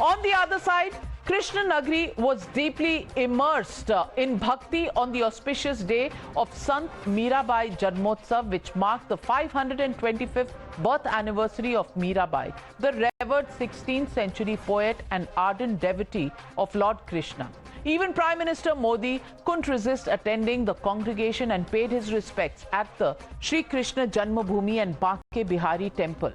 On the other side, Krishna Nagari was deeply immersed in bhakti on the auspicious day of Sant Mirabai Janmotsav, which marked the 525th birth anniversary of Mirabai, the revered 16th century poet and ardent devotee of Lord Krishna. Even Prime Minister Modi couldn't resist attending the congregation and paid his respects at the Sri Krishna Janmabhoomi and Banke Bihari temple.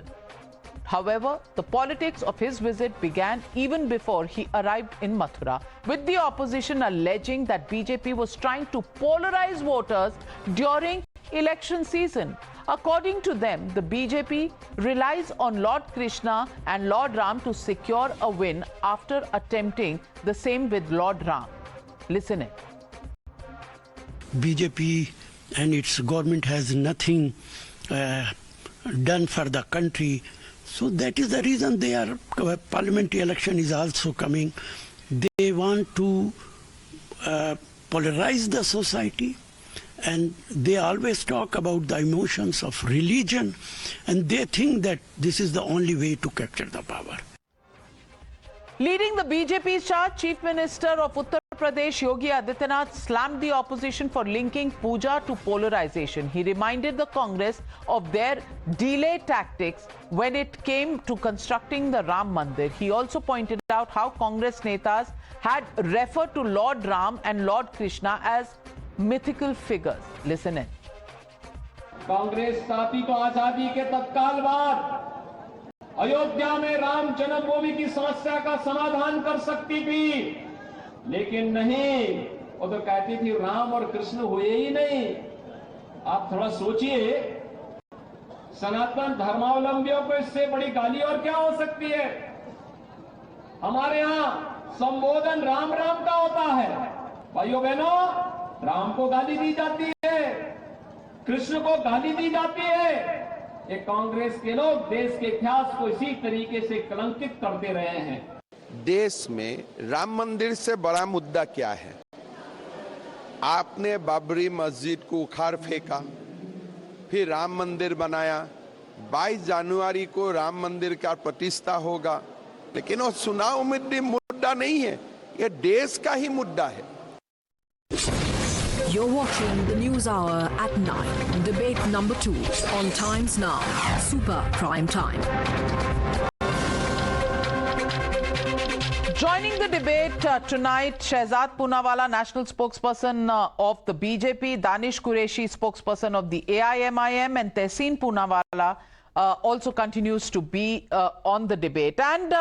However, the politics of his visit began even before he arrived in Mathura, with the opposition alleging that BJP was trying to polarize voters during election season. According to them, the BJP relies on Lord Krishna and Lord Ram to secure a win after attempting the same with Lord Ram. Listen it. BJP and its government has nothing done for the country. So that is the reason they are, parliamentary election is also coming. They want to polarize the society, and they always talk about the emotions of religion, and they think that this is the only way to capture the power. Leading the BJP charge, Chief Minister of Uttar Pradesh Yogi Adityanath slammed the opposition for linking puja to polarization. He reminded the Congress of their delay tactics when it came to constructing the Ram Mandir. He also pointed out how Congress netas had referred to Lord Ram and Lord Krishna as mythical figures. Listen in. Congress साथी को आजादी के तत्काल बाद अयोध्या में राम जन्मभूमि की समस्या का समाधान कर सकती थी, लेकिन नहीं, वो तो कहती थी राम और कृष्ण हुए ही नहीं। आप थोड़ा सोचिए, सनातन धर्मावलंबियों को इससे बड़ी गाली और क्या हो सकती है। हमारे यहाँ संबोधन राम राम का होता है। भाइयों बहनों, राम को गाली दी जाती है, कृष्ण को गाली दी जाती है। ये कांग्रेस के लोग देश के इतिहास को इसी तरीके से कलंकित करते रहे हैं। देश में राम मंदिर से बड़ा मुद्दा क्या है? आपने बाबरी मस्जिद को उखाड़ फेंका, फिर राम मंदिर बनाया। 22 जनवरी को राम मंदिर का प्रतिष्ठा होगा, लेकिन वो चुनाव में मुद्दा नहीं है, ये देश का ही मुद्दा है। You're watching the News Hour at 9, debate number 2 on Times Now, Super Prime Time. Joining the debate tonight, Shehzad Poonawalla, national spokesperson of the BJP, Danish Qureshi, spokesperson of the AIMIM, and Tehseen Poonawalla also continues to be on the debate. And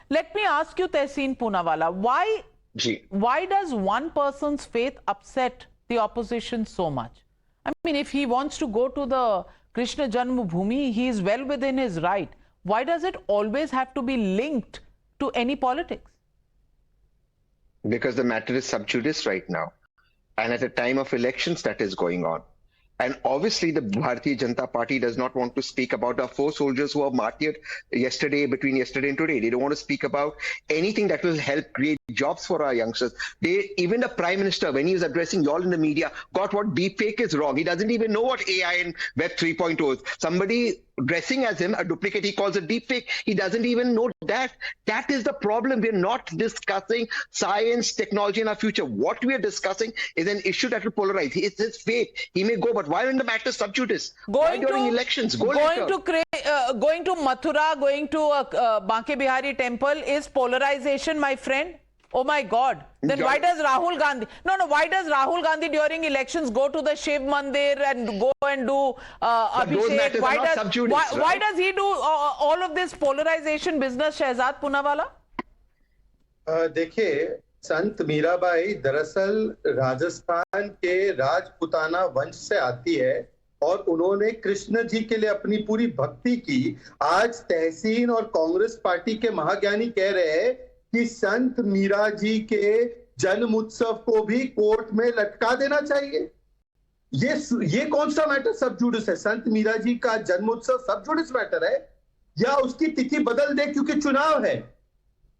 let me ask you, Tehseen Poonawalla, why does one person's faith upset the opposition so much? I mean, if he wants to go to the Krishna Janmabhoomi, he is well within his right. Why does it always have to be linked to any politics? Because the matter is sub judice right now, and at a time of elections that is going on. And obviously the Bharatiya Janata Party does not want to speak about our 4 soldiers who were martyred between yesterday and today. They don't want to speak about anything that will help create jobs for our youngsters. Even the Prime Minister, when he was addressing y'all in the media, got what deepfake is wrong. He doesn't even know what AI and Web 3.0 is. Somebody dressing as him, a duplicate, he calls it deepfake. He doesn't even know that. That is the problem. We're not discussing science, technology in our future. What we are discussing is an issue that will polarize. It's his faith. He may go, but why when the matter sub judice? Why during elections? Going to Mathura, going to Banke Bihari temple is polarization, my friend. Oh my God. Then why does Rahul Gandhi... why does Rahul Gandhi during elections go to the Shiv Mandir and go and do Abhishek? Why does he do all of this polarization business, Shehzad Poonawalla? देखिए, संत मीराबाई दरअसल राजस्थान के राजपुताना वंश से आती है और उन्होंने कृष्ण जी के लिए अपनी पूरी भक्ति की। आज तहसीन और कांग्रेस पार्टी के महाज्ञानी कह रहे हैं कि संत मीरा जी के जन्म उत्सव को भी कोर्ट में लटका देना चाहिए। ये कौन सा मैटर सब जुडिस है? संत मीरा जी का जन्म उत्सव सब जुडिस मैटर है या उसकी तिथि बदल दे क्योंकि चुनाव है?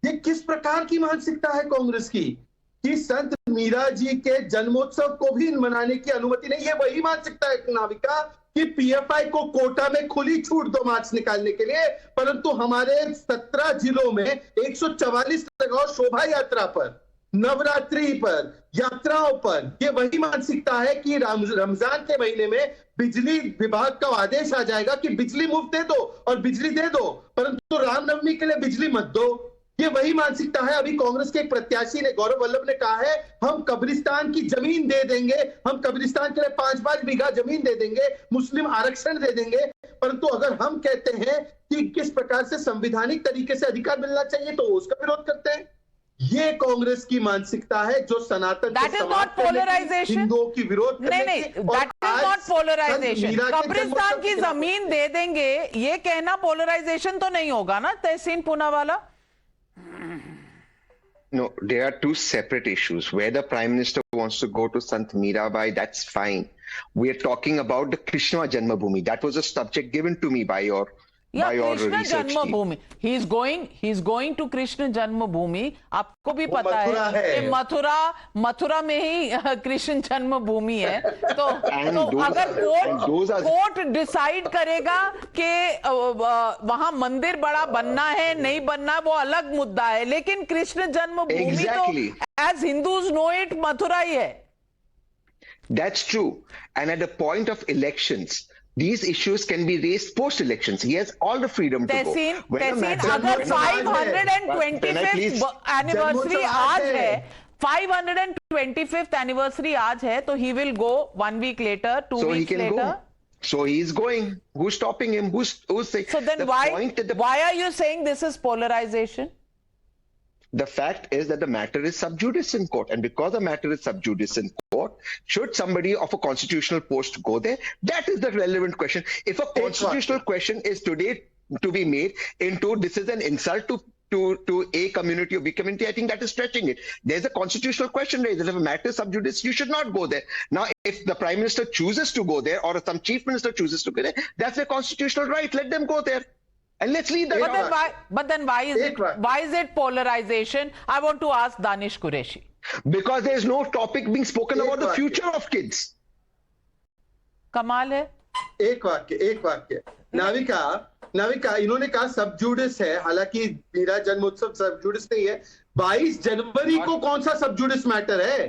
ये किस प्रकार की मानसिकता है कांग्रेस की कि संत मीरा जी के जन्मोत्सव को भी मनाने की अनुमति नहीं है? वही मानसिकता है नाविका कि पीएफआई को कोटा में खुली छूट दो मार्च निकालने के लिए, परंतु हमारे 17 जिलों में 144 लगाओ शोभा यात्रा पर, नवरात्रि पर, यात्राओं पर। ये वही मानसिकता है कि रमजान के महीने में बिजली विभाग का आदेश आ जाएगा कि बिजली मुफ्त दे दो और बिजली दे दो, परंतु रामनवमी के लिए बिजली मत दो। ये वही मानसिकता है। अभी कांग्रेस के एक प्रत्याशी ने, गौरव वल्लभ ने कहा है, हम कब्रिस्तान की जमीन दे देंगे, हम कब्रिस्तान के लिए 5-5 बीघा जमीन दे देंगे, मुस्लिम आरक्षण दे देंगे। परंतु अगर हम कहते हैं कि किस प्रकार से संवैधानिक तरीके से अधिकार मिलना चाहिए, तो उसका विरोध करते हैं। ये कांग्रेस की मानसिकता है जो सनातन हिंदुओं की विरोध नहीं, दैट इज नॉट पोलराइजेशन। कब्रिस्तान की जमीन दे देंगे, ये कहना पोलराइजेशन तो नहीं होगा ना तहसीन Poonawalla? No, there are two separate issues. Where the Prime Minister wants to go to Sant Mirabai, that's fine. We are talking about the Krishna Janmabhoomi. That was a subject given to me by your Krishna research Janmabhoomi. he is going to Krishna जन्मभूमि। आपको भी पता है कि मथुरा में ही कृष्ण जन्मभूमि है। तो अगर court decide करेगा कि वहां मंदिर बड़ा बनना है नहीं बनना, वो अलग मुद्दा है, लेकिन कृष्ण जन्मभूमि तो as Hindus know it Mathura ही है। That's true. And at the point of elections, these issues can be raised post-elections. He has all the freedom to go. अगर 525th एनिवर्सरी आज है, 525th एनिवर्सरी आज है, तो he will go 1 week later, 2 weeks later. So he is going. Who's stopping him? Who's saying? So then why are you saying this is polarization? The fact is that the matter is sub judice in court, and because the matter is sub judice in court, should somebody of a constitutional post go there? That is the relevant question. If a constitutional question is today to be made into this is an insult to a community or B community, I think that is stretching it. There's a constitutional question raised. If a matter is sub judice, you should not go there. Now, if the Prime Minister chooses to go there or some Chief Minister chooses to go there, that's their constitutional right. Let them go there. And let's leave that. But then why is it polarization? I want to ask Danish Qureshi. Because there is no topic being spoken about the future of kids. कमाल है। एक वाक्य नाविका इन्होंने कहा सब जुडिस है, हालांकि मीरा जन्मोत्सव सब जुडिस नहीं है। 22 जनवरी को कौन सा सब जुडिस मैटर है?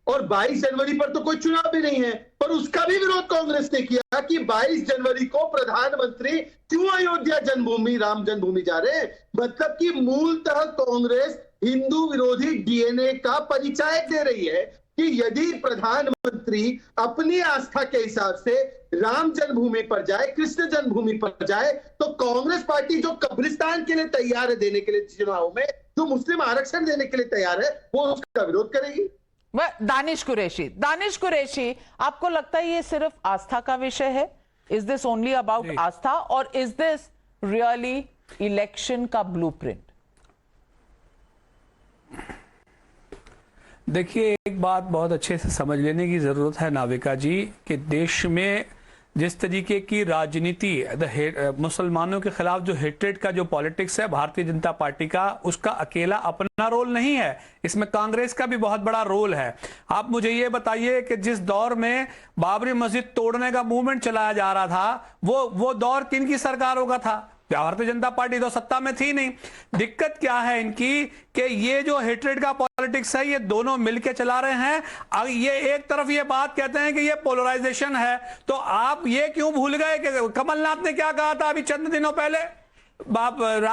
और 22 जनवरी पर तो कोई चुनाव भी नहीं है, पर उसका भी विरोध कांग्रेस ने किया कि 22 जनवरी को प्रधानमंत्री क्यों अयोध्या जन्मभूमि राम जन्मभूमि जा रहे हैं। मतलब कि मूलतः कांग्रेस हिंदू विरोधी डीएनए का परिचय दे रही है कि यदि प्रधानमंत्री अपनी आस्था के हिसाब से राम जन्मभूमि पर जाए, कृष्ण जन्मभूमि पर जाए, तो कांग्रेस पार्टी जो कब्रिस्तान के लिए तैयार है देने के लिए चुनाव में, जो मुस्लिम आरक्षण देने के लिए तैयार है, वो उसका विरोध करेगी। दानिश कुरैशी, आपको लगता है ये सिर्फ आस्था का विषय है? इज दिस ओनली अबाउट आस्था और इज दिस रियली इलेक्शन का ब्लूप्रिंट? देखिए, एक बात बहुत अच्छे से समझ लेने की जरूरत है नाविका जी, कि देश में जिस तरीके की राजनीति मुसलमानों के खिलाफ जो हेट्रेड का जो पॉलिटिक्स है भारतीय जनता पार्टी का, उसका अकेला अपना रोल नहीं है, इसमें कांग्रेस का भी बहुत बड़ा रोल है। आप मुझे ये बताइए कि जिस दौर में बाबरी मस्जिद तोड़ने का मूवमेंट चलाया जा रहा था, वो दौर किन की सरकारों का था? भारतीय जनता पार्टी तो सत्ता में थी नहीं। दिक्कत क्या है इनकी कि ये जो हेट्रेड का पॉलिटिक्स है, ये दोनों मिलके चला रहे हैं। अब ये एक तरफ ये बात कहते हैं कि ये पोलराइजेशन है, तो आप ये क्यों भूल गए कि कमलनाथ ने क्या कहा था अभी चंद दिनों पहले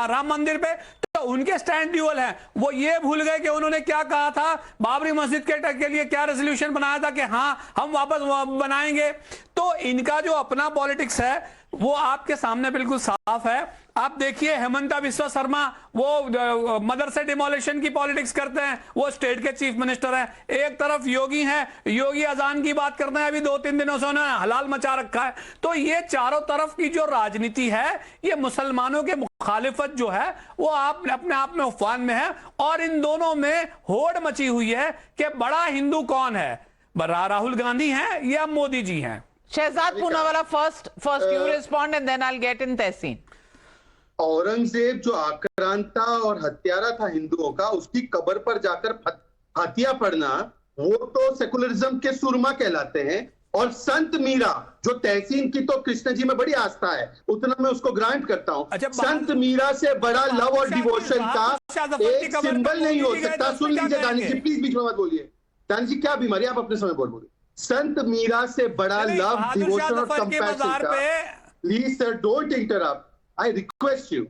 राम मंदिर पे? तो उनके स्टैंड ड्यूअल हैं। वो ये भूल गए कि उन्होंने क्या कहा था बाबरी मस्जिद के लिए, क्या रेजोल्यूशन बनाया था कि हाँ हम वापस बनाएंगे। तो इनका जो अपना पॉलिटिक्स है वो आपके सामने बिल्कुल साफ है। आप देखिए हेमंता बिस्वा शर्मा, वो मदरसे डिमोलिशन की पॉलिटिक्स करते हैं, वो स्टेट के चीफ मिनिस्टर हैं। एक तरफ योगी हैं, योगी अजान की बात करते हैं, अभी 2-3 दिनों से उन्होंने हलाल मचा रखा है। तो ये चारों तरफ की जो राजनीति है, ये मुसलमानों के मुखालिफत जो है वो आप अपने आप में उफान में है, और इन दोनों में होड़ मची हुई है कि बड़ा हिंदू कौन है, राहुल गांधी हैं या मोदी जी हैं। Shehzad Poonawalla, first you respond and then I will get in Tehseen. Aurangzeb जो आक्रांता और हत्यारा था हिंदुओं का, उसकी कब्र पर जाकर फातिया पढ़ना, वो तो सेकुलरिज्म के सुरमा कहलाते हैं। और संत मीरा, जो तहसीन की तो कृष्ण जी में बड़ी आस्था है, उतना मैं उसको ग्रांट करता हूं। अच्छा, संत मीरा से बड़ा लव और डिवोशन का एक सिंबल नहीं हो सकता। सुन लीजिए दानिश जी, प्लीज बीच में मत बोलिए। दानिश जी क्या बीमारी, आप अपने समय बोलिए। संत मीरा से बड़ा लव, डिवोशन और कंपैशन का, please sir don't interrupt, I request you.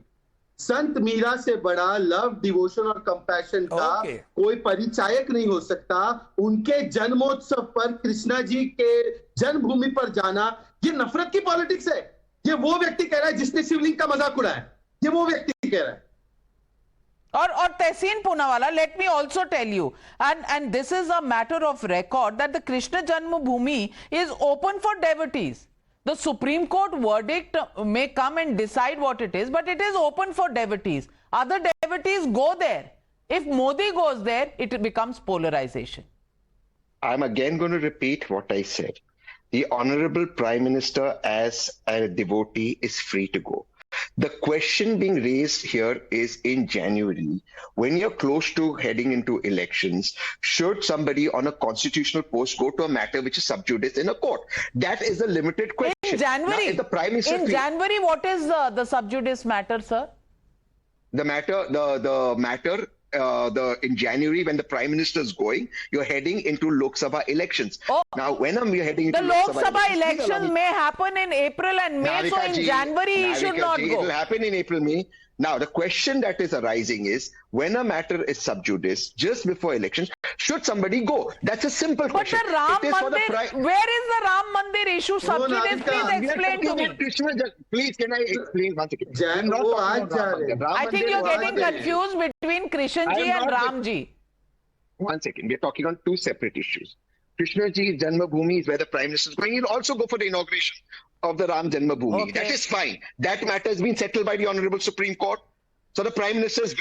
संत मीरा से बड़ा लव, डिवोशन और कंपैशन का कोई परिचायक नहीं हो सकता। उनके जन्मोत्सव पर कृष्णा जी के जन्मभूमि पर जाना, ये नफरत की पॉलिटिक्स है। ये वो व्यक्ति कह रहा है जिसने शिवलिंग का मजाक उड़ाया, ये वो व्यक्ति कह रहा है। और तहसीन Poonawalla, let me also tell you, and this is a matter of record, that the Krishna Janmabhoomi is open for devotees. The Supreme Court verdict may come and decide what it is, but it is open for devotees. Other devotees go there. If Modi goes there, it becomes polarization. I'm again going to repeat what I said. The Honorable Prime Minister, as a devotee, is free to go. The question being raised here is, in January, when you're close to heading into elections, should somebody on a constitutional post go to a matter which is sub judice in a court? That is a limited question. In January, now, if the Prime Minister January, what is the sub judice matter, sir? The matter, in January, when the Prime Minister is going, you're heading into Lok Sabha elections. Oh, now, when are we heading into the Lok Sabha elections may happen in April and May, so in January he should not go. It will happen in April, May. Now, the question that is arising is, when a matter is sub judice, just before elections, should somebody go? That's a simple question. But the Ram Mandir, where is the Ram Mandir issue sub judice? Please explain to me. Please, can I explain once again? I think you're getting confused between Krishan ji and Ram ji. One second, we're talking on two separate issues. Krishna ji Janmabhoomi is where the Prime Minister is going. He'll also go for the inauguration of the Ram Janmabhoomi. Okay. That is fine. That matter has been settled by the Honorable Supreme Court. So the Prime Minister is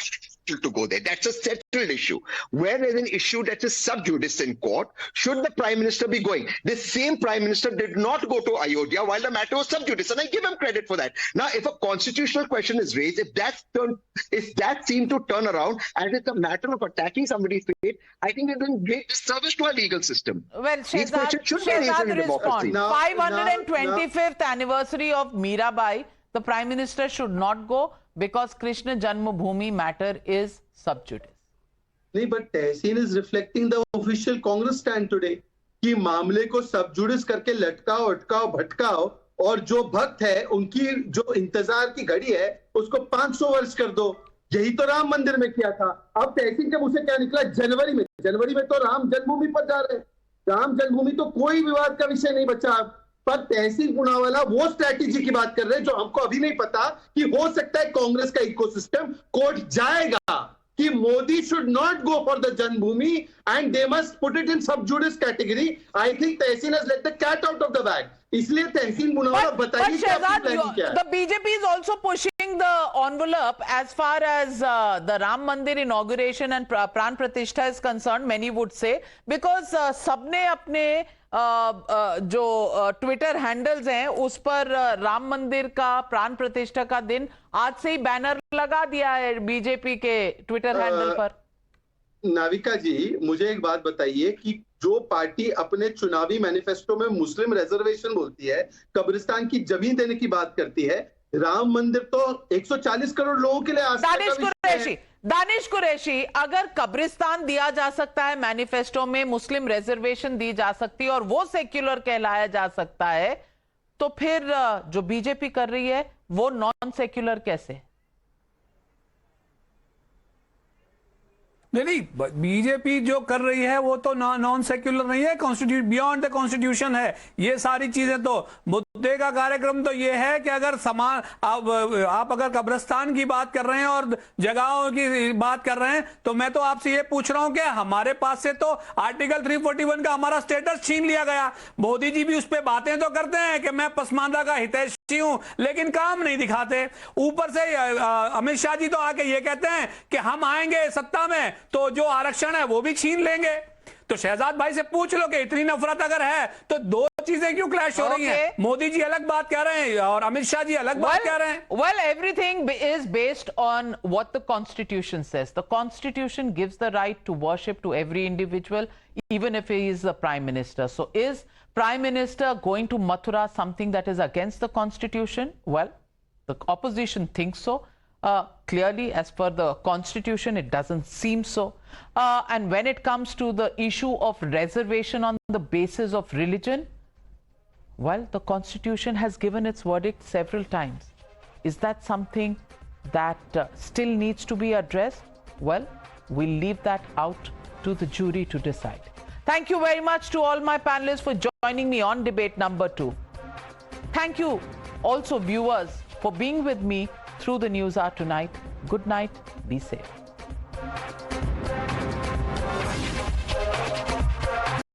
to go there. That's a settled issue. Where there's an issue that is sub judice in court, should the Prime Minister be going? The same Prime Minister did not go to Ayodhya while the matter was sub judice, and I give him credit for that. Now, if a constitutional question is raised, if that seemed to turn around and it's a matter of attacking somebody's faith, I think it's doing great disservice to our legal system. Well, Shehzad respond. 525th anniversary of Mirabai, the Prime Minister should not go because Krishna Janmabhoomi matter is sub judice. नहीं, but Tehseen is reflecting the official Congress stand today कि मामले को सब जुडिस करके लटकाओ, अटकाओ, भटकाओ, और जो भक्त है उनकी जो इंतजार की घड़ी है उसको 500 वर्ष कर दो। यही तो राम मंदिर में किया था। अब तहसीन जब उसे क्या निकला जनवरी में तो राम जन्मभूमि पर जा रहे हैं। राम जन्मभूमि तो कोई विवाद का विषय नहीं बचा। पर तहसीन पूनावाला वो स्ट्रैटेजी की बात कर रहे हैं जो हमको अभी नहीं पता कि हो सकता है कांग्रेस का इकोसिस्टम कोर्ट जाएगा कि Modi should not go for the Janmabhoomi and they must put it in sub judice category. I think Tehseen has let the cat out of the bag. इसलिए तहसीन पूनावाला बताइए क्या है। The BJP is also pushing the envelope as far as the Ram Mandir inauguration and Pran Pratishtha is concerned, many would say, because सबने अपने जो Twitter handles हैं उस पर राम मंदिर का प्राण प्रतिष्ठा का दिन आज से ही बैनर लगा दिया है बीजेपी के ट्विटर हैंडल पर। नाविका जी, मुझे एक बात बताइए कि जो पार्टी अपने चुनावी मैनिफेस्टो में मुस्लिम रिजर्वेशन बोलती है, कब्रिस्तान की जमीन देने की बात करती है, राम मंदिर तो 140 करोड़ लोगों के लिए आस्था का विषय है। दानिश कुरैशी, अगर कब्रिस्तान दिया जा सकता है मैनिफेस्टो में, मुस्लिम रिजर्वेशन दी जा सकती है और वो सेक्युलर कहलाया जा सकता है, तो फिर जो बीजेपी कर रही है वो नॉन सेक्युलर कैसे? नहीं, बीजेपी जो कर रही है वो तो नॉन सेक्युलर नहीं है, कॉन्स्टिट्यूशन बियॉन्ड द कॉन्स्टिट्यूशन है। ये सारी चीजें तो मुद्दे का कार्यक्रम तो ये है कि अगर समान आप अगर कब्रिस्तान की बात कर रहे हैं और जगहों की बात कर रहे हैं, तो मैं तो आपसे ये पूछ रहा हूं कि हमारे पास से तो आर्टिकल 341 का हमारा स्टेटस छीन लिया गया। मोदी जी भी उस पर बातें तो करते हैं कि मैं पसमानदा का हितैषी हूं, लेकिन काम नहीं दिखाते। ऊपर से अमित शाह जी तो आके ये कहते हैं कि हम आएंगे सत्ता में तो जो आरक्षण है वो भी छीन लेंगे। तो शहजाद भाई से पूछ लो कि इतनी नफरत अगर है तो दो चीजें क्यों क्लैश हो रही हैं? मोदी जी अलग बात कह रहे हैं और अमित शाह जी अलग बात कह रहे हैं. Well, everything is based on what the Constitution says. The Constitution gives the right to worship to every individual, even if he is the Prime Minister. So is Prime Minister going to Mathura something that is against the Constitution? Well, the opposition thinks so. Clearly, as per the Constitution, it doesn't seem so. And when it comes to the issue of reservation on the basis of religion, well, the Constitution has given its verdict several times. Is that something that still needs to be addressed? Well, we'll leave that out to the jury to decide. Thank you very much to all my panelists for joining me on debate number 2. Thank you also, viewers, for being with me through the News Hour tonight. Good night. Be safe.